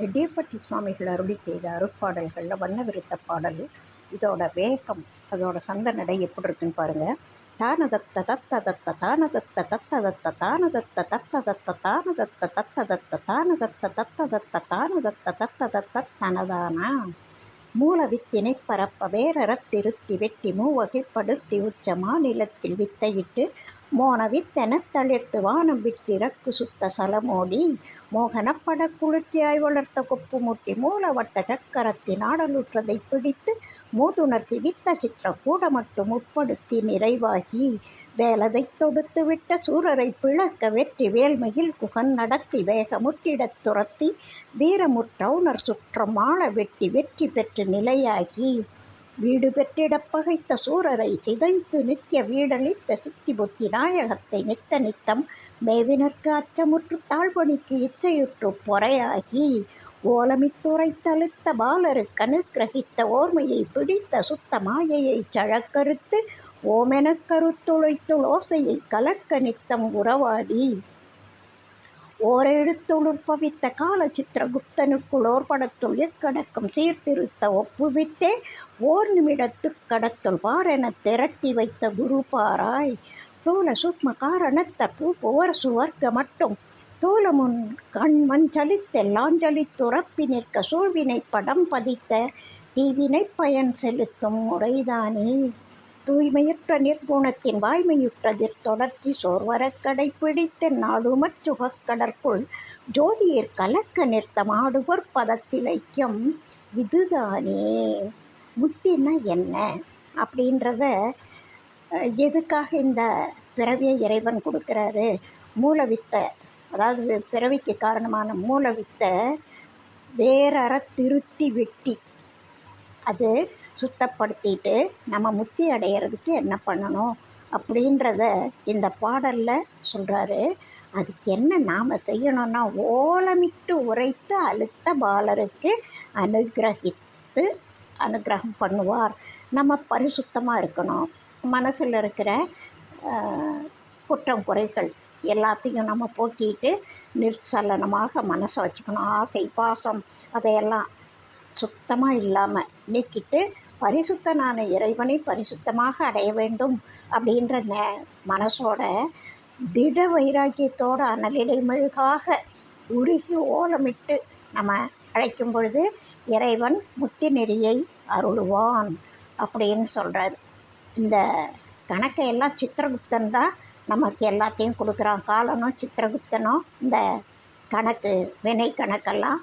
எட்டியப்பட்டி சுவாமிகள் அருளி செய்த அருட்பாடல்களில் வண்ண விருத்த பாடல். இதோட வேகம், அதோட சந்த நடை எப்படி இருக்குன்னு பாருங்க. தானதத்த தத்ததத்த தானதத்த தத்ததத்த தானதத்த தத்ததத்த தானதத்த தத்ததத்த தானதத்த தத்ததத்த தானதத்த தத்ததத்த தனதானா மூலவித்தினை பரப்ப வேரறத்திருத்தி வெட்டி மூவகைப்படுத்தி உச்ச மாநிலத்தில் வித்தையிட்டு மோன வித்தெனத் தளிர்த்து வானம் விட்டிறக்கு சுத்த சலமோடி மோகனப்பட குளிர்ச்சியாய் வளர்த்த கொப்பு முட்டி மூலவட்ட சக்கரத்தின் ஆடலுற்றதை பிடித்து மூதுணர்த்தி வித்த சித்திரம் கூட மட்டும் உட்படுத்தி நிறைவாகி வேலதை தொடுத்து விட்ட சூரரை பிளக்க வெற்றி வேல்மையில் குகன் நடத்தி வேகமுற்றிடத் துரத்தி வீரமுற்றவுணர் சுற்றம் ஆள வெட்டி வெற்றி பெற்று நிலையாகி வீடு பெற்றிடப் பகைத்த சூரரை சிதைத்து நித்திய வீடளித்த சித்தி புத்தி நாயகத்தை நித்த நித்தம் மேவினர்க்கு அச்சமுற்று தாழ்வணிக்கு இச்சையுற்று பொறையாகி ஓலமிட்டுரைத்தழுத்த பாலருக்கு அனுக்கிரகித்த ஓர்மையை பிடித்த சுத்த மாயையை சழக்கறுத்து ஓமெனக் கருத்துழைத்துள் ஓசையை கலக்க நித்தம் உறவாடி ஓரெழுத்துளுற்பவித்த கால சித்திரகுப்தனுக்குள் ஓர்படத்துள் எக்கடக்கம் சீர்திருத்த ஒப்புவித்தே ஓர் நிமிடத்துக் கடத்துள் பாரெனத் திரட்டி வைத்த குரு பாராய் தூல சூக்ம காரணத்தற் பூப்புவர் சுவர்க்க மட்டும் தூலமுன் கண் மஞ்சளித்தெல்லாஞ்சலித்துறப்பி நிற்க சூழ்வினை படம் பதித்த தீவினை பயன் செலுத்தும் முறைதானே தூய்மையுற்ற நிர்குணத்தின் வாய்மையுற்றதிற் தொடர்ச்சி சோர்வரக் கடைப்பிடித்த நாடுமற் சுகக்கடற்குள் ஜோதியிற் கலக்க நிறுத்தமாடுவோர் பதத்தில் ஐக்கியம் இதுதானே. முத்தின்னா என்ன அப்படின்றத, எதுக்காக இந்த பிறவியை இறைவன் கொடுக்குறாரு? மூலவித்தை, அதாவது பிறவிக்கு காரணமான மூலவித்தை வேரறத்திருத்தி வெட்டி அது சுத்தப்படுத்திட்டு நம்ம முத்தி அடையிறதுக்கு என்ன பண்ணணும் அப்படின்றத இந்த பாடலில் சொல்கிறாரு. அதுக்கு என்ன நாம் செய்யணும்னா, ஓலமிட்டு உரைத்து அழுத்த பாலருக்கு அனுகிரகம் பண்ணுவார். நம்ம பரிசுத்தமாக இருக்கணும். மனசில் இருக்கிற குற்றம் குறைகள் எல்லாத்தையும் நம்ம போக்கிட்டு நிர்சலனமாக மனசை வச்சுக்கணும். ஆசை பாசம் அதையெல்லாம் சுத்தமாக இல்லாமல் நீக்கிட்டு பரிசுத்தனான இறைவனை பரிசுத்தமாக அடைய வேண்டும் அப்படின்ற மனசோட திட வைராக்கியத்தோட அனலிடை மெழுகாக உருகி ஓலமிட்டு நம்ம அழைக்கும் பொழுது இறைவன் முத்தி நெறியை அருளுவான் அப்படின்னு சொல்கிறார். இந்த கணக்கை எல்லாம் சித்திரகுப்தன் தான் நமக்கு எல்லாத்தையும் கொடுக்குறான். காலனும் சித்திரகுப்தனும் இந்த கணக்கு வினை கணக்கெல்லாம்